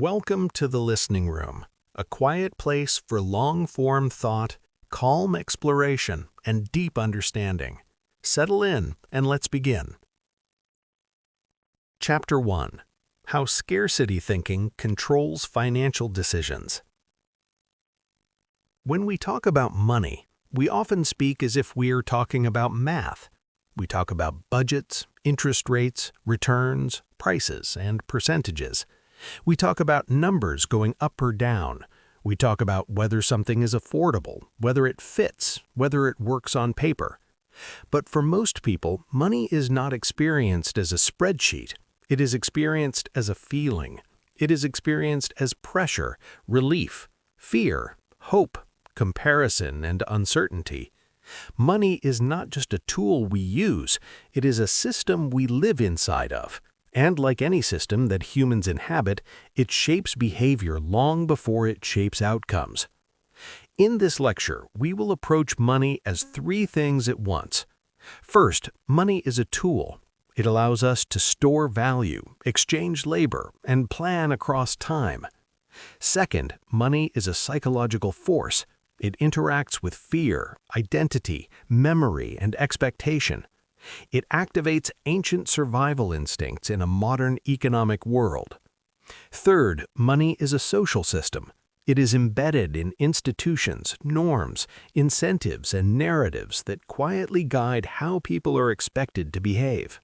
Welcome to the listening room, a quiet place for long-form thought, calm exploration, and deep understanding. Settle in and let's begin. Chapter 1: How Scarcity Thinking Controls Financial Decisions. When we talk about money, we often speak as if we're talking about math. We talk about budgets, interest rates, returns, prices, and percentages. We talk about numbers going up or down. We talk about whether something is affordable, whether it fits, whether it works on paper. But for most people, money is not experienced as a spreadsheet. It is experienced as a feeling. It is experienced as pressure, relief, fear, hope, comparison, and uncertainty. Money is not just a tool we use, it is a system we live inside of. And like any system that humans inhabit, it shapes behavior long before it shapes outcomes. In this lecture, we will approach money as three things at once. First, money is a tool. It allows us to store value, exchange labor, and plan across time. Second, money is a psychological force. It interacts with fear, identity, memory, and expectation. It activates ancient survival instincts in a modern economic world. Third, money is a social system. It is embedded in institutions, norms, incentives, and narratives that quietly guide how people are expected to behave.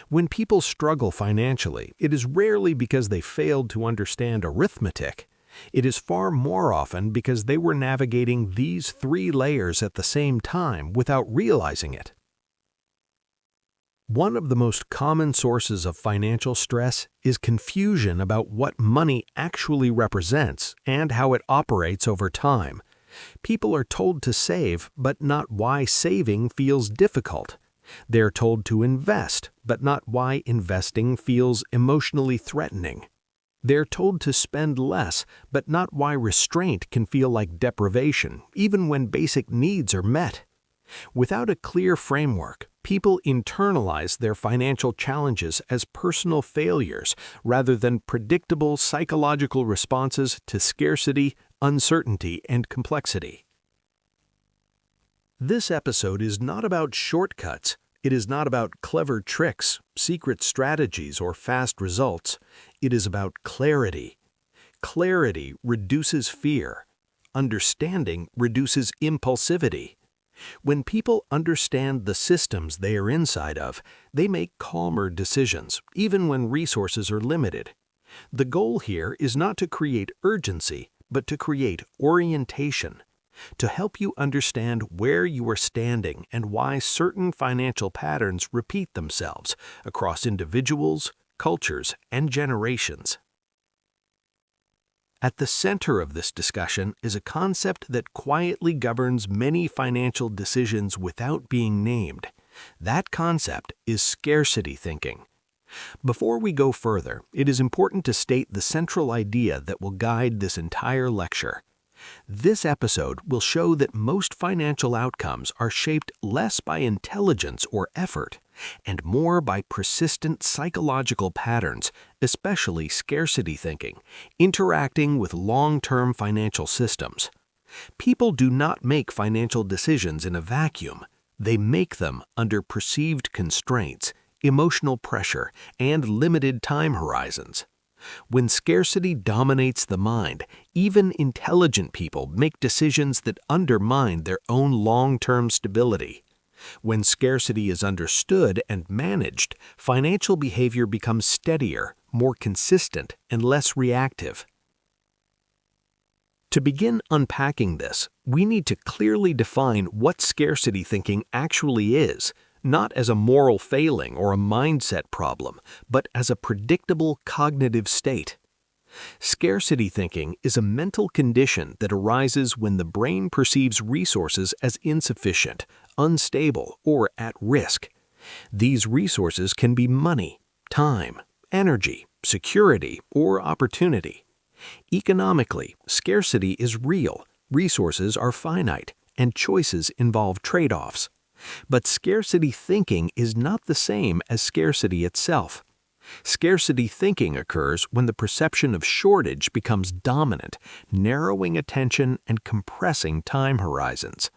When people struggle financially, it is rarely because they failed to understand arithmetic. It is far more often because they were navigating these three layers at the same time without realizing it. One of the most common sources of financial stress is confusion about what money actually represents and how it operates over time. People are told to save, but not why saving feels difficult. They're told to invest, but not why investing feels emotionally threatening. They're told to spend less, but not why restraint can feel like deprivation, even when basic needs are met. Without a clear framework, people internalize their financial challenges as personal failures rather than predictable psychological responses to scarcity, uncertainty, and complexity. This episode is not about shortcuts. It is not about clever tricks, secret strategies, or fast results. It is about clarity. Clarity reduces fear. Understanding reduces impulsivity. When people understand the systems they are inside of, they make calmer decisions, even when resources are limited. The goal here is not to create urgency, but to create orientation, to help you understand where you are standing and why certain financial patterns repeat themselves across individuals, cultures, and generations. At the center of this discussion is a concept that quietly governs many financial decisions without being named. That concept is scarcity thinking. Before we go further, it is important to state the central idea that will guide this entire lecture. This episode will show that most financial outcomes are shaped less by intelligence or effort, and more by persistent psychological patterns, especially scarcity thinking, interacting with long-term financial systems. People do not make financial decisions in a vacuum. They make them under perceived constraints, emotional pressure, and limited time horizons. When scarcity dominates the mind, even intelligent people make decisions that undermine their own long-term stability. When scarcity is understood and managed, financial behavior becomes steadier, more consistent, and less reactive. To begin unpacking this, we need to clearly define what scarcity thinking actually is, not as a moral failing or a mindset problem, but as a predictable cognitive state. Scarcity thinking is a mental condition that arises when the brain perceives resources as insufficient, unstable, or at risk. These resources can be money, time, energy, security, or opportunity. Economically, scarcity is real, resources are finite, and choices involve trade-offs. But scarcity thinking is not the same as scarcity itself. Scarcity thinking occurs when the perception of shortage becomes dominant, narrowing attention and compressing time horizons.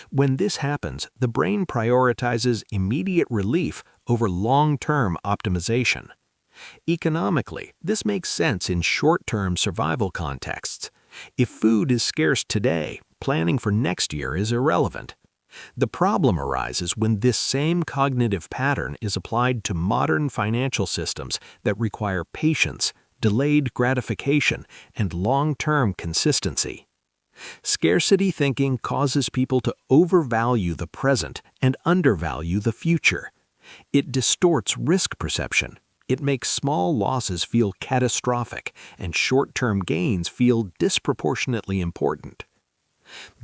When this happens, the brain prioritizes immediate relief over long-term optimization. Economically, this makes sense in short-term survival contexts. If food is scarce today, planning for next year is irrelevant. The problem arises when this same cognitive pattern is applied to modern financial systems that require patience, delayed gratification, and long-term consistency. Scarcity thinking causes people to overvalue the present and undervalue the future. It distorts risk perception. It makes small losses feel catastrophic and short-term gains feel disproportionately important.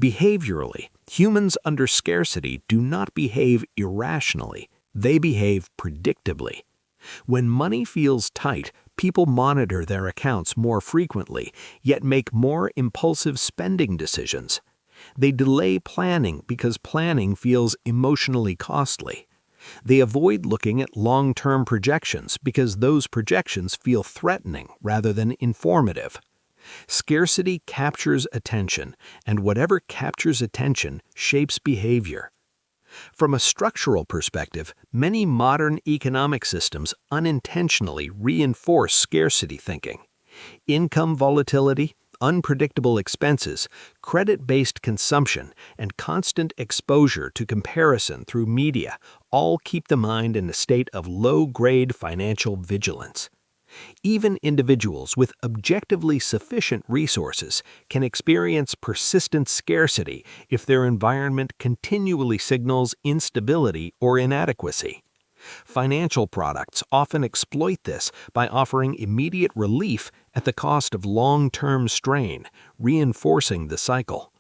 Behaviorally, humans under scarcity do not behave irrationally, they behave predictably. When money feels tight, people monitor their accounts more frequently, yet make more impulsive spending decisions. They delay planning because planning feels emotionally costly. They avoid looking at long-term projections because those projections feel threatening rather than informative. Scarcity captures attention, and whatever captures attention shapes behavior. From a structural perspective, many modern economic systems unintentionally reinforce scarcity thinking. Income volatility, unpredictable expenses, credit-based consumption, and constant exposure to comparison through media all keep the mind in a state of low-grade financial vigilance. Even individuals with objectively sufficient resources can experience persistent scarcity if their environment continually signals instability or inadequacy. Financial products often exploit this by offering immediate relief at the cost of long-term strain, reinforcing the cycle.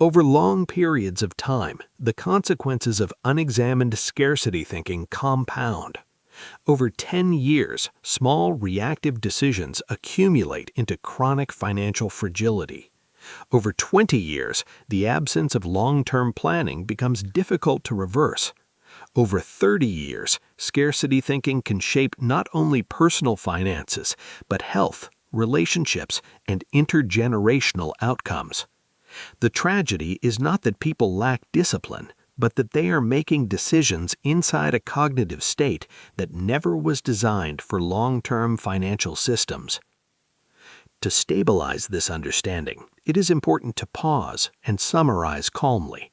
Over long periods of time, the consequences of unexamined scarcity thinking compound. Over 10 years, small reactive decisions accumulate into chronic financial fragility. Over 20 years, the absence of long-term planning becomes difficult to reverse. Over 30 years, scarcity thinking can shape not only personal finances, but health, relationships, and intergenerational outcomes. The tragedy is not that people lack discipline, but that they are making decisions inside a cognitive state that never was designed for long-term financial systems. To stabilize this understanding, it is important to pause and summarize calmly.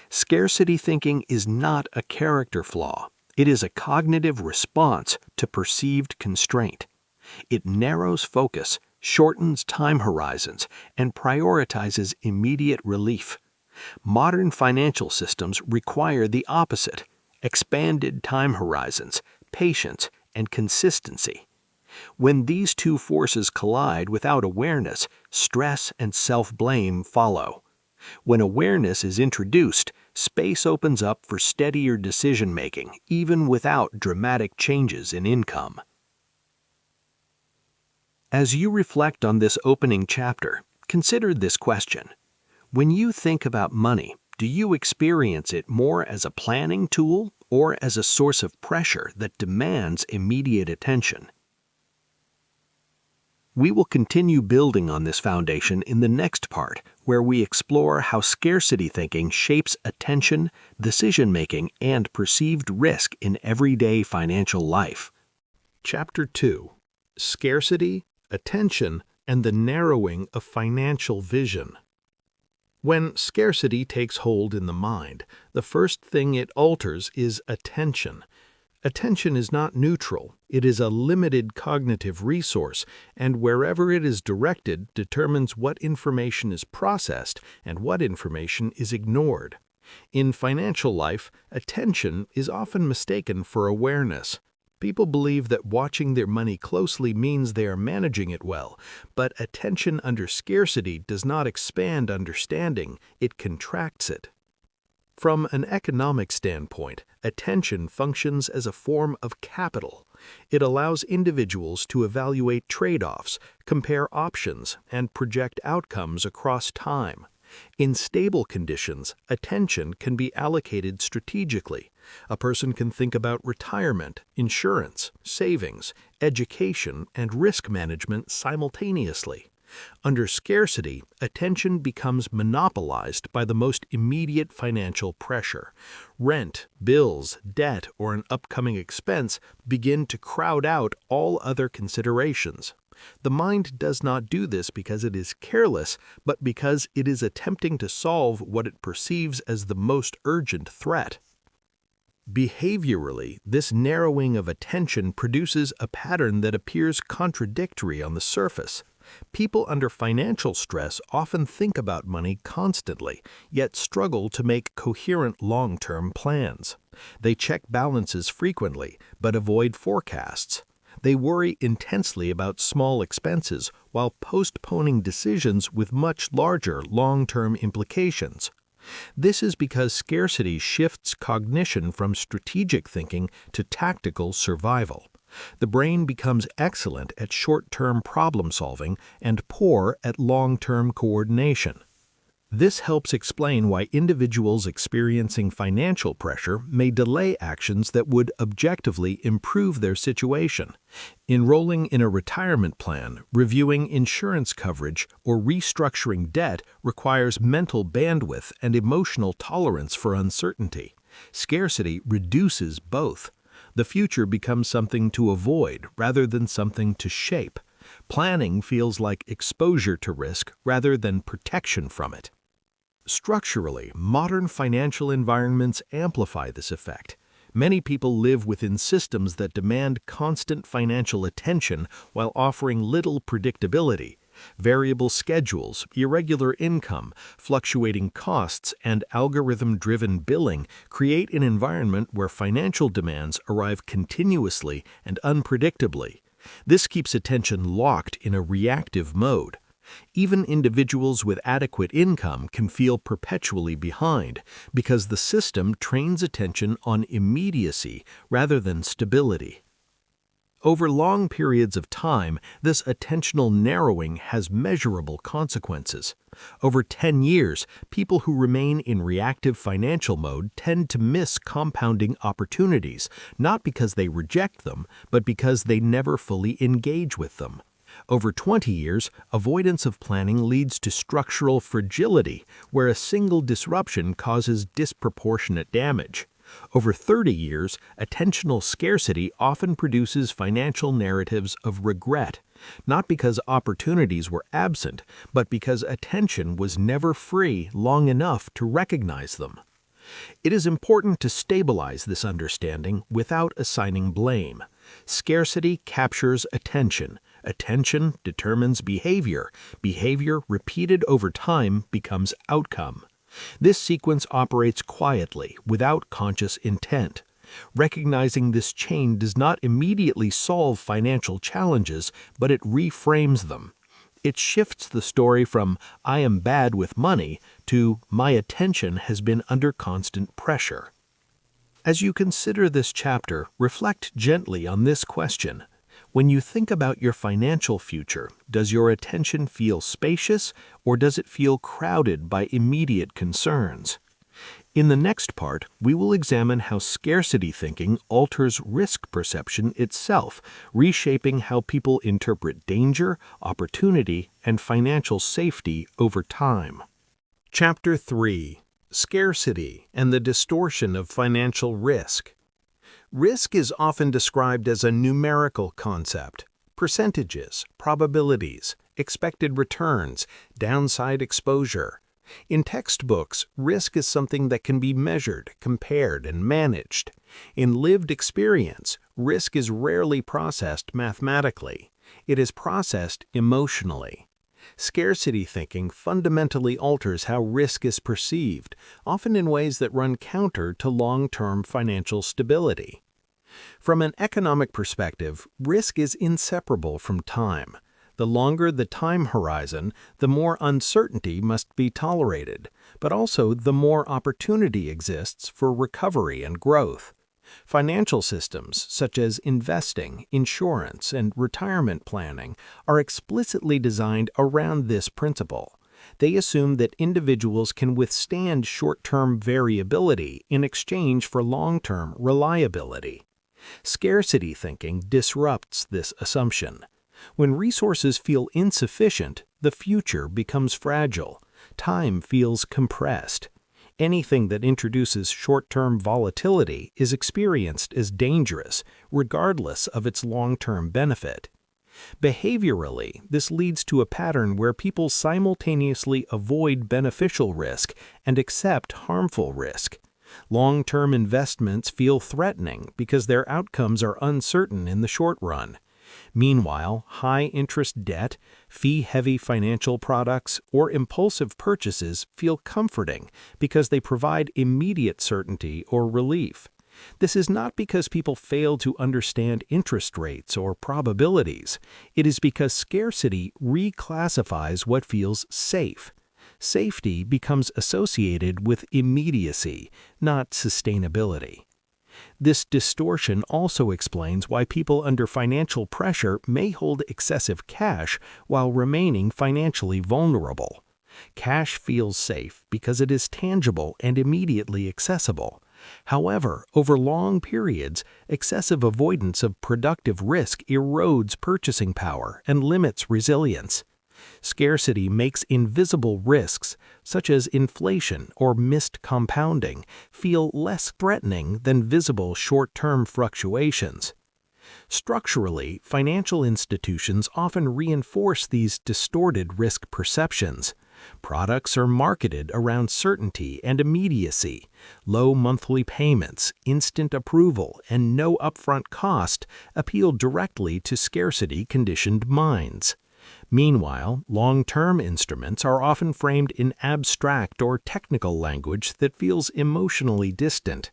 Scarcity thinking is not a character flaw. It is a cognitive response to perceived constraint. It narrows focus, shortens time horizons, and prioritizes immediate relief. Modern financial systems require the opposite: expanded time horizons, patience, and consistency. When these two forces collide without awareness, stress and self-blame follow. When awareness is introduced, space opens up for steadier decision-making, even without dramatic changes in income. As you reflect on this opening chapter, consider this question. When you think about money, do you experience it more as a planning tool or as a source of pressure that demands immediate attention? We will continue building on this foundation in the next part, where we explore how scarcity thinking shapes attention, decision-making, and perceived risk in everyday financial life. Chapter 2: Scarcity, Attention, and the Narrowing of Financial Vision. When scarcity takes hold in the mind, the first thing it alters is attention. Attention is not neutral, it is a limited cognitive resource, and wherever it is directed determines what information is processed and what information is ignored. In financial life, attention is often mistaken for awareness. People believe that watching their money closely means they are managing it well, but attention under scarcity does not expand understanding, it contracts it. From an economic standpoint, attention functions as a form of capital. It allows individuals to evaluate trade-offs, compare options, and project outcomes across time. In stable conditions, attention can be allocated strategically. A person can think about retirement, insurance, savings, education, and risk management simultaneously. Under scarcity, attention becomes monopolized by the most immediate financial pressure. Rent, bills, debt, or an upcoming expense begin to crowd out all other considerations. The mind does not do this because it is careless, but because it is attempting to solve what it perceives as the most urgent threat. Behaviorally, this narrowing of attention produces a pattern that appears contradictory on the surface. People under financial stress often think about money constantly, yet struggle to make coherent long-term plans. They check balances frequently, but avoid forecasts. They worry intensely about small expenses while postponing decisions with much larger long-term implications. This is because scarcity shifts cognition from strategic thinking to tactical survival. The brain becomes excellent at short-term problem-solving and poor at long-term coordination. This helps explain why individuals experiencing financial pressure may delay actions that would objectively improve their situation. Enrolling in a retirement plan, reviewing insurance coverage, or restructuring debt requires mental bandwidth and emotional tolerance for uncertainty. Scarcity reduces both. The future becomes something to avoid rather than something to shape. Planning feels like exposure to risk rather than protection from it. Structurally, modern financial environments amplify this effect. Many people live within systems that demand constant financial attention while offering little predictability. Variable schedules, irregular income, fluctuating costs, and algorithm-driven billing create an environment where financial demands arrive continuously and unpredictably. This keeps attention locked in a reactive mode. Even individuals with adequate income can feel perpetually behind because the system trains attention on immediacy rather than stability. Over long periods of time, this attentional narrowing has measurable consequences. Over 10 years, people who remain in reactive financial mode tend to miss compounding opportunities, not because they reject them, but because they never fully engage with them. Over 20 years, avoidance of planning leads to structural fragility, where a single disruption causes disproportionate damage. Over 30 years, attentional scarcity often produces financial narratives of regret, not because opportunities were absent, but because attention was never free long enough to recognize them. It is important to stabilize this understanding without assigning blame. Scarcity captures attention. Attention determines behavior. Behavior repeated over time becomes outcome. This sequence operates quietly, without conscious intent. Recognizing this chain does not immediately solve financial challenges, but it reframes them. It shifts the story from "I am bad with money" to "my attention has been under constant pressure." As you consider this chapter, reflect gently on this question. When you think about your financial future, does your attention feel spacious or does it feel crowded by immediate concerns? In the next part, we will examine how scarcity thinking alters risk perception itself, reshaping how people interpret danger, opportunity, and financial safety over time. Chapter 3: Scarcity and the Distortion of Financial Risk. Risk is often described as a numerical concept: percentages, probabilities, expected returns, downside exposure. In textbooks, risk is something that can be measured, compared, and managed. In lived experience, risk is rarely processed mathematically. It is processed emotionally. Scarcity thinking fundamentally alters how risk is perceived, often in ways that run counter to long-term financial stability. From an economic perspective, risk is inseparable from time. The longer the time horizon, the more uncertainty must be tolerated, but also the more opportunity exists for recovery and growth. Financial systems, such as investing, insurance, and retirement planning, are explicitly designed around this principle. They assume that individuals can withstand short-term variability in exchange for long-term reliability. Scarcity thinking disrupts this assumption. When resources feel insufficient, the future becomes fragile. Time feels compressed. Anything that introduces short-term volatility is experienced as dangerous, regardless of its long-term benefit. Behaviorally, this leads to a pattern where people simultaneously avoid beneficial risk and accept harmful risk. Long-term investments feel threatening because their outcomes are uncertain in the short run. Meanwhile, high-interest debt, fee-heavy financial products, or impulsive purchases feel comforting because they provide immediate certainty or relief. This is not because people fail to understand interest rates or probabilities. It is because scarcity reclassifies what feels safe. Safety becomes associated with immediacy, not sustainability. This distortion also explains why people under financial pressure may hold excessive cash while remaining financially vulnerable. Cash feels safe because it is tangible and immediately accessible. However, over long periods, excessive avoidance of productive risk erodes purchasing power and limits resilience. Scarcity makes invisible risks, such as inflation or missed compounding, feel less threatening than visible short-term fluctuations. Structurally, financial institutions often reinforce these distorted risk perceptions. Products are marketed around certainty and immediacy. Low monthly payments, instant approval, and no upfront cost appeal directly to scarcity-conditioned minds. Meanwhile, long-term instruments are often framed in abstract or technical language that feels emotionally distant.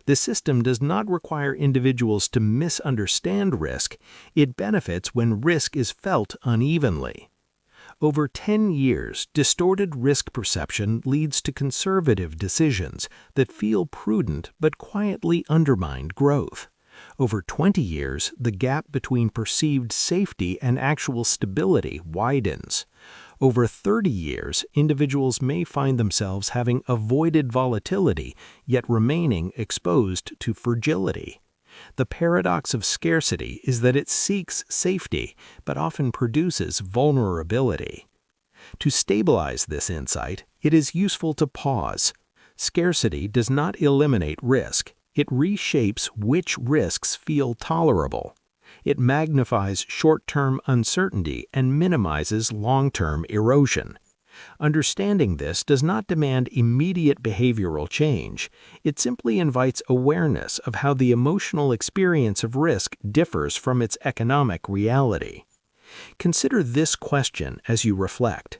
The system does not require individuals to misunderstand risk. It benefits when risk is felt unevenly. Over 10 years, distorted risk perception leads to conservative decisions that feel prudent but quietly undermine growth. Over 20 years, the gap between perceived safety and actual stability widens. Over 30 years, individuals may find themselves having avoided volatility, yet remaining exposed to fragility. The paradox of scarcity is that it seeks safety, but often produces vulnerability. To stabilize this insight, it is useful to pause. Scarcity does not eliminate risk. It reshapes which risks feel tolerable. It magnifies short-term uncertainty and minimizes long-term erosion. Understanding this does not demand immediate behavioral change. It simply invites awareness of how the emotional experience of risk differs from its economic reality. Consider this question as you reflect.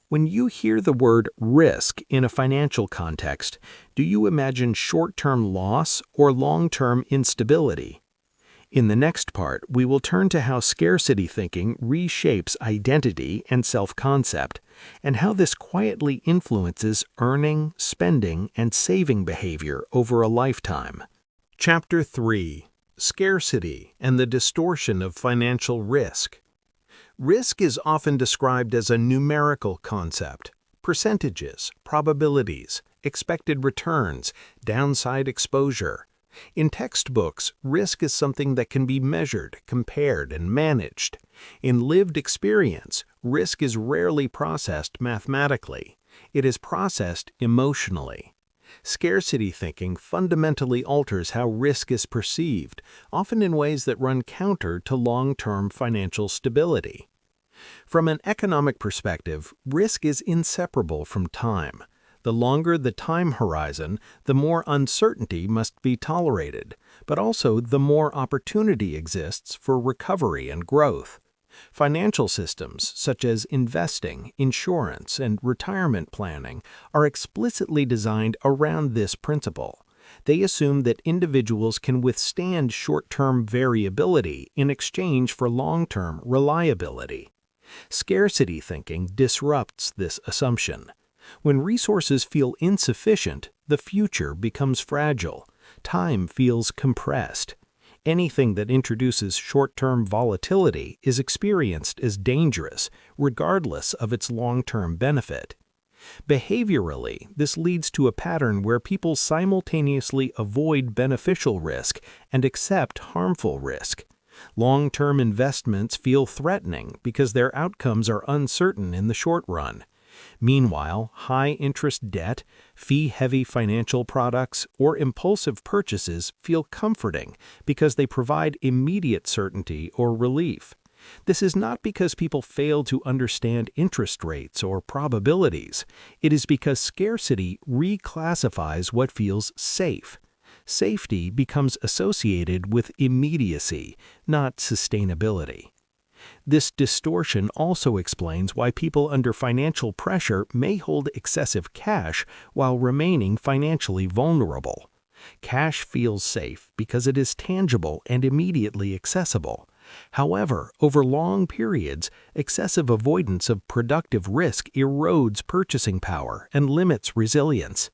When you hear the word risk in a financial context, do you imagine short-term loss or long-term instability? In the next part, we will turn to how scarcity thinking reshapes identity and self-concept, and how this quietly influences earning, spending, and saving behavior over a lifetime. Chapter 3: Scarcity and the Distortion of Financial Risk. Risk is often described as a numerical concept: percentages, probabilities, expected returns, downside exposure. In textbooks, risk is something that can be measured, compared, and managed. In lived experience, risk is rarely processed mathematically. It is processed emotionally. Scarcity thinking fundamentally alters how risk is perceived, often in ways that run counter to long-term financial stability. From an economic perspective, risk is inseparable from time. The longer the time horizon, the more uncertainty must be tolerated, but also the more opportunity exists for recovery and growth. Financial systems such as investing, insurance, and retirement planning are explicitly designed around this principle. They assume that individuals can withstand short-term variability in exchange for long-term reliability. Scarcity thinking disrupts this assumption. When resources feel insufficient, the future becomes fragile. Time feels compressed. Anything that introduces short-term volatility is experienced as dangerous, regardless of its long-term benefit. Behaviorally, this leads to a pattern where people simultaneously avoid beneficial risk and accept harmful risk. Long-term investments feel threatening because their outcomes are uncertain in the short run. Meanwhile, high-interest debt, fee-heavy financial products, or impulsive purchases feel comforting because they provide immediate certainty or relief. This is not because people fail to understand interest rates or probabilities. It is because scarcity reclassifies what feels safe. Safety becomes associated with immediacy, not sustainability. This distortion also explains why people under financial pressure may hold excessive cash while remaining financially vulnerable. Cash feels safe because it is tangible and immediately accessible. However, over long periods, excessive avoidance of productive risk erodes purchasing power and limits resilience.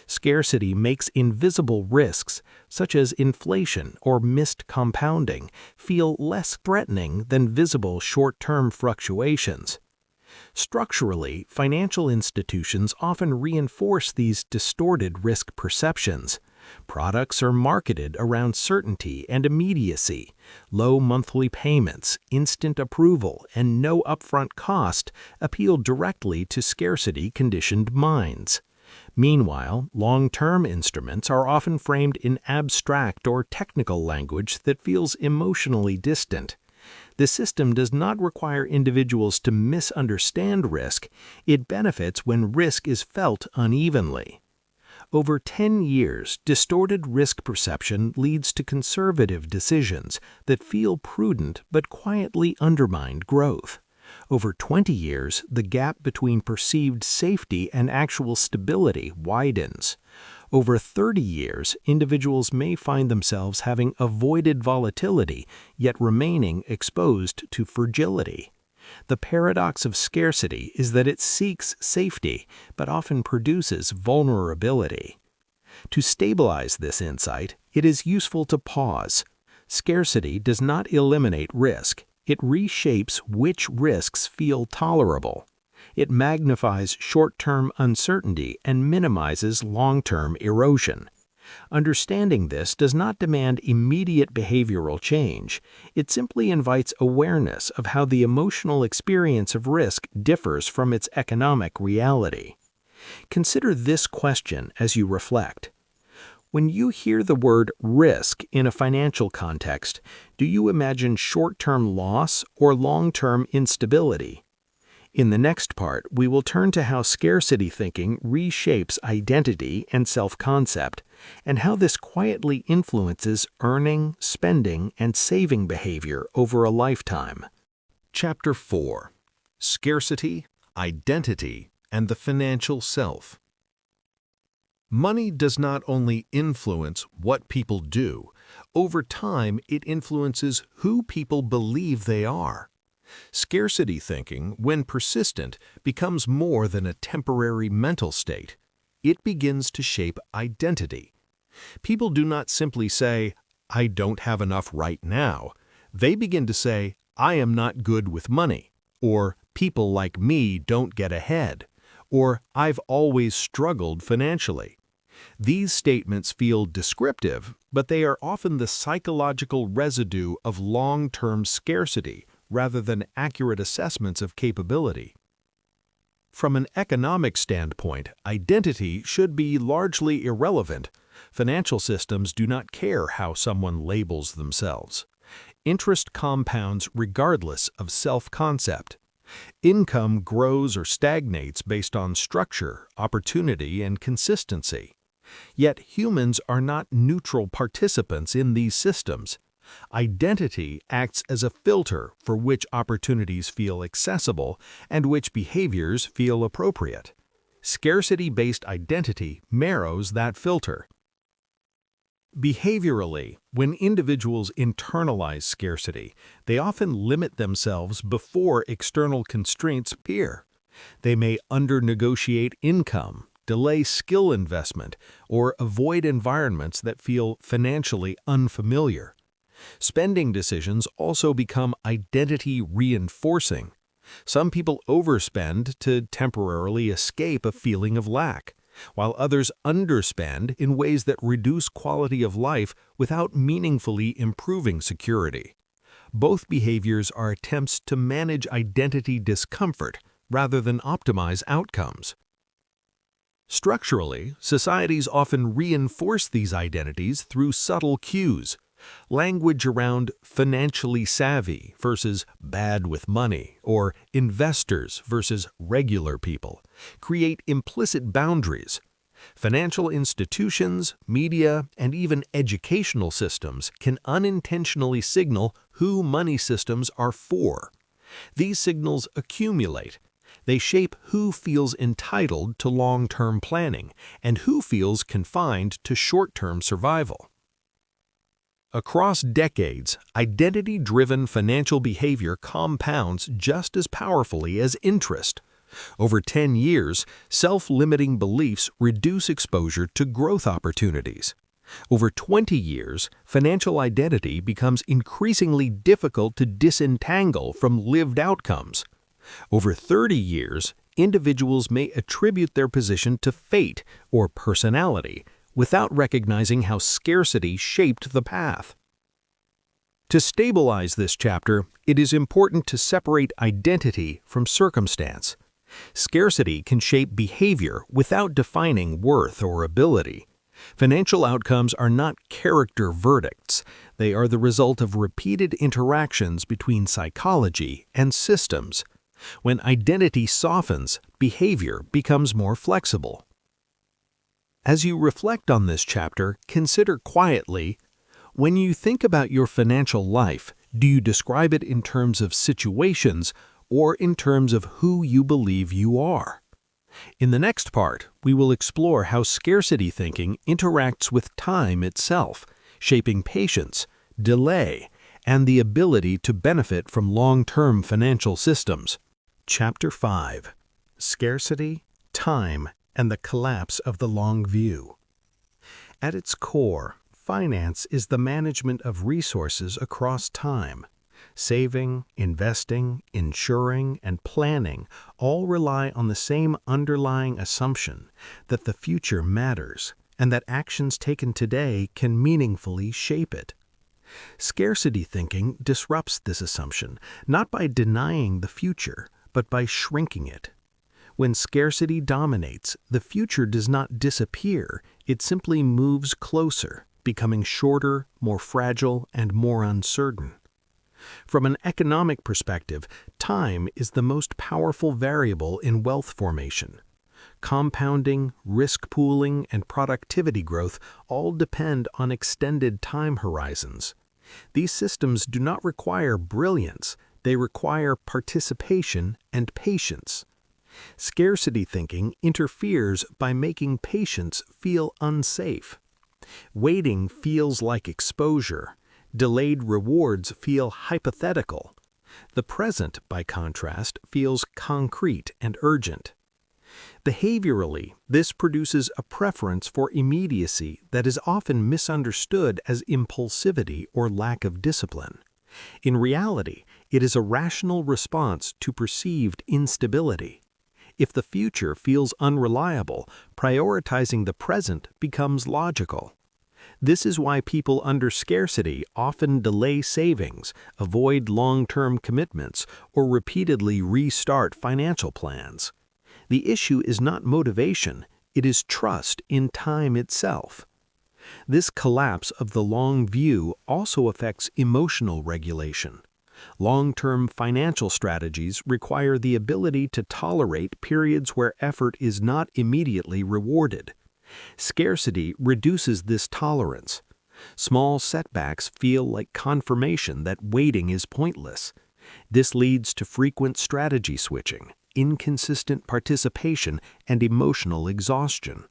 Scarcity makes invisible risks, such as inflation or missed compounding, feel less threatening than visible short-term fluctuations. Structurally, financial institutions often reinforce these distorted risk perceptions. Products are marketed around certainty and immediacy. Low monthly payments, instant approval, and no upfront cost appeal directly to scarcity-conditioned minds. Meanwhile, long-term instruments are often framed in abstract or technical language that feels emotionally distant. The system does not require individuals to misunderstand risk. It benefits when risk is felt unevenly. Over 10 years, distorted risk perception leads to conservative decisions that feel prudent but quietly undermine growth. Over 20 years, the gap between perceived safety and actual stability widens. Over 30 years, individuals may find themselves having avoided volatility, yet remaining exposed to fragility. The paradox of scarcity is that it seeks safety, but often produces vulnerability. To stabilize this insight, it is useful to pause. Scarcity does not eliminate risk. It reshapes which risks feel tolerable. It magnifies short-term uncertainty and minimizes long-term erosion. Understanding this does not demand immediate behavioral change. It simply invites awareness of how the emotional experience of risk differs from its economic reality. Consider this question as you reflect. When you hear the word risk in a financial context, do you imagine short-term loss or long-term instability? In the next part, we will turn to how scarcity thinking reshapes identity and self-concept, and how this quietly influences earning, spending, and saving behavior over a lifetime. Chapter 4: Scarcity, Identity, and the Financial Self. Money does not only influence what people do. Over time, it influences who people believe they are. Scarcity thinking, when persistent, becomes more than a temporary mental state. It begins to shape identity. People do not simply say, "I don't have enough right now." They begin to say, "I am not good with money," or "people like me don't get ahead," or "I've always struggled financially." These statements feel descriptive, but they are often the psychological residue of long-term scarcity rather than accurate assessments of capability. From an economic standpoint, identity should be largely irrelevant. Financial systems do not care how someone labels themselves. Interest compounds regardless of self-concept. Income grows or stagnates based on structure, opportunity, and consistency. Yet humans are not neutral participants in these systems. Identity acts as a filter for which opportunities feel accessible and which behaviors feel appropriate. Scarcity-based identity narrows that filter. Behaviorally, when individuals internalize scarcity, they often limit themselves before external constraints appear. They may under-negotiate income, delay skill investment, or avoid environments that feel financially unfamiliar. Spending decisions also become identity reinforcing. Some people overspend to temporarily escape a feeling of lack, while others underspend in ways that reduce quality of life without meaningfully improving security. Both behaviors are attempts to manage identity discomfort rather than optimize outcomes. Structurally, societies often reinforce these identities through subtle cues. Language around financially savvy versus bad with money or investors versus regular people create implicit boundaries. Financial institutions, media, and even educational systems can unintentionally signal who money systems are for. These signals accumulate. They shape who feels entitled to long-term planning and who feels confined to short-term survival. Across decades, identity-driven financial behavior compounds just as powerfully as interest. Over 10 years, self-limiting beliefs reduce exposure to growth opportunities. Over 20 years, financial identity becomes increasingly difficult to disentangle from lived outcomes. Over 30 years, individuals may attribute their position to fate or personality, without recognizing how scarcity shaped the path. To stabilize this chapter, it is important to separate identity from circumstance. Scarcity can shape behavior without defining worth or ability. Financial outcomes are not character verdicts. They are the result of repeated interactions between psychology and systems. When identity softens, behavior becomes more flexible. As you reflect on this chapter, consider quietly, when you think about your financial life, do you describe it in terms of situations or in terms of who you believe you are? In the next part, we will explore how scarcity thinking interacts with time itself, shaping patience, delay, and the ability to benefit from long-term financial systems. Chapter 5: Scarcity, Time, and the Collapse of the Long View. At its core, finance is the management of resources across time. Saving, investing, insuring, and planning all rely on the same underlying assumption that the future matters and that actions taken today can meaningfully shape it. Scarcity thinking disrupts this assumption, not by denying the future, but by shrinking it. When scarcity dominates, the future does not disappear, it simply moves closer, becoming shorter, more fragile, and more uncertain. From an economic perspective, time is the most powerful variable in wealth formation. Compounding, risk pooling, and productivity growth all depend on extended time horizons. These systems do not require brilliance, they require participation and patience. Scarcity thinking interferes by making patience feel unsafe. Waiting feels like exposure. Delayed rewards feel hypothetical. The present, by contrast, feels concrete and urgent. Behaviorally, this produces a preference for immediacy that is often misunderstood as impulsivity or lack of discipline. In reality, it is a rational response to perceived instability. If the future feels unreliable, prioritizing the present becomes logical. This is why people under scarcity often delay savings, avoid long-term commitments, or repeatedly restart financial plans. The issue is not motivation, it is trust in time itself. This collapse of the long view also affects emotional regulation. Long-term financial strategies require the ability to tolerate periods where effort is not immediately rewarded. Scarcity reduces this tolerance. Small setbacks feel like confirmation that waiting is pointless. This leads to frequent strategy switching, inconsistent participation, and emotional exhaustion.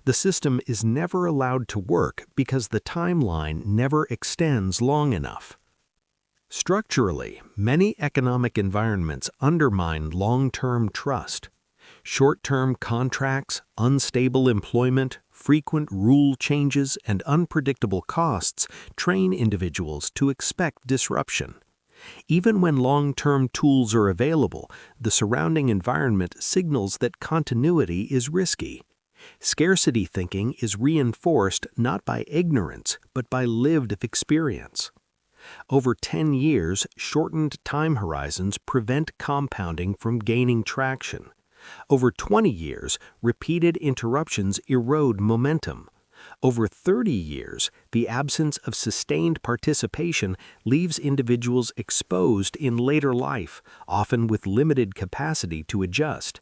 The system is never allowed to work because the timeline never extends long enough. Structurally, many economic environments undermine long-term trust. Short-term contracts, unstable employment, frequent rule changes, and unpredictable costs train individuals to expect disruption. Even when long-term tools are available, the surrounding environment signals that continuity is risky. Scarcity thinking is reinforced not by ignorance, but by lived experience. Over 10 years, shortened time horizons prevent compounding from gaining traction. Over 20 years, repeated interruptions erode momentum. Over 30 years, the absence of sustained participation leaves individuals exposed in later life, often with limited capacity to adjust.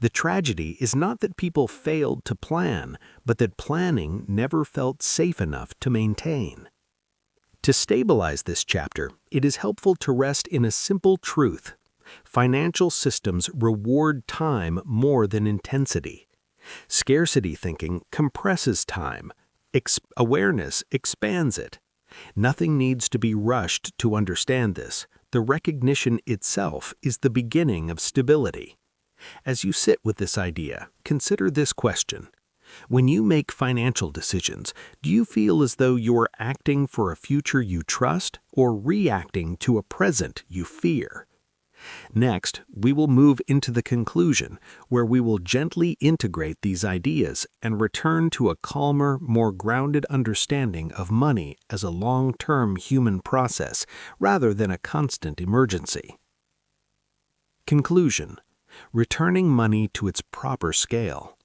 The tragedy is not that people failed to plan, but that planning never felt safe enough to maintain. To stabilize this chapter, it is helpful to rest in a simple truth. Financial systems reward time more than intensity. Scarcity thinking compresses time. Awareness expands it. Nothing needs to be rushed to understand this. The recognition itself is the beginning of stability. As you sit with this idea, consider this question. When you make financial decisions, do you feel as though you are acting for a future you trust or reacting to a present you fear? Next, we will move into the conclusion, where we will gently integrate these ideas and return to a calmer, more grounded understanding of money as a long-term human process rather than a constant emergency. Conclusion: returning money to its proper scale.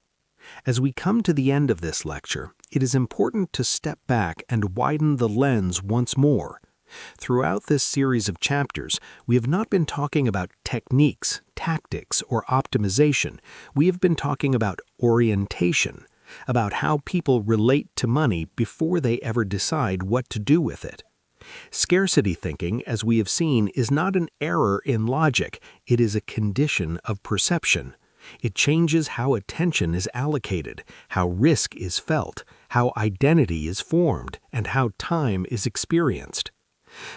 As we come to the end of this lecture, it is important to step back and widen the lens once more. Throughout this series of chapters, we have not been talking about techniques, tactics, or optimization. We have been talking about orientation, about how people relate to money before they ever decide what to do with it. Scarcity thinking, as we have seen, is not an error in logic. It is a condition of perception. It changes how attention is allocated, how risk is felt, how identity is formed, and how time is experienced.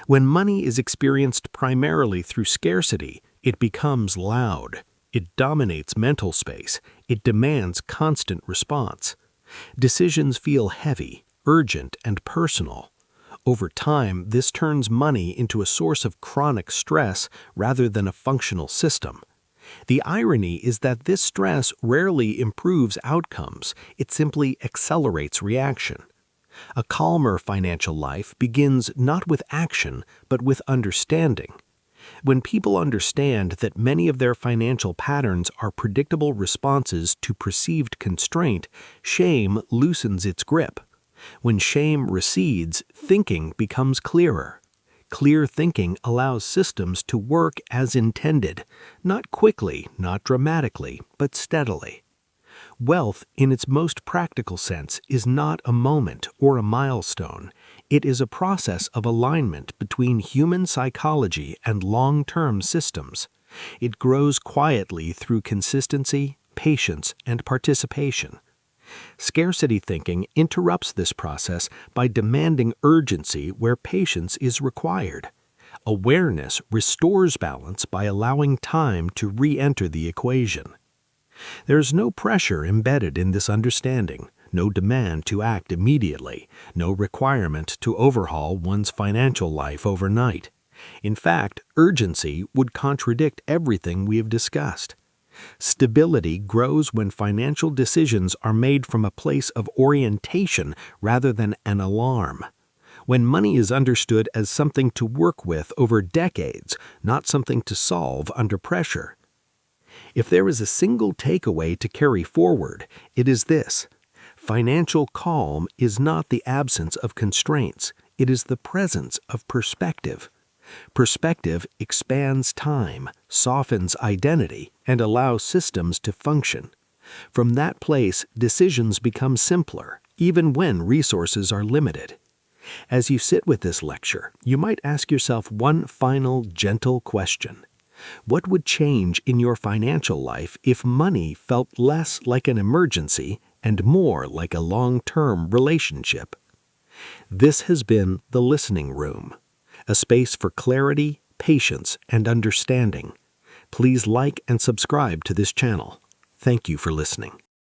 When money is experienced primarily through scarcity, it becomes loud. It dominates mental space. It demands constant response. Decisions feel heavy, urgent, and personal. Over time, this turns money into a source of chronic stress rather than a functional system. The irony is that this stress rarely improves outcomes. It simply accelerates reaction. A calmer financial life begins not with action, but with understanding. When people understand that many of their financial patterns are predictable responses to perceived constraint, shame loosens its grip. When shame recedes, thinking becomes clearer. Clear thinking allows systems to work as intended, not quickly, not dramatically, but steadily. Wealth, in its most practical sense, is not a moment or a milestone. It is a process of alignment between human psychology and long-term systems. It grows quietly through consistency, patience, and participation. Scarcity thinking interrupts this process by demanding urgency where patience is required. Awareness restores balance by allowing time to re-enter the equation. There is no pressure embedded in this understanding, no demand to act immediately, no requirement to overhaul one's financial life overnight. In fact, urgency would contradict everything we have discussed. Stability grows when financial decisions are made from a place of orientation rather than an alarm. When money is understood as something to work with over decades, not something to solve under pressure. If there is a single takeaway to carry forward, it is this: financial calm is not the absence of constraints, it is the presence of perspective. Perspective expands time, softens identity, and allows systems to function. From that place, decisions become simpler, even when resources are limited. As you sit with this lecture, you might ask yourself one final, gentle question. What would change in your financial life if money felt less like an emergency and more like a long-term relationship? This has been The Listening Room, a space for clarity, patience, and understanding. Please like and subscribe to this channel. Thank you for listening.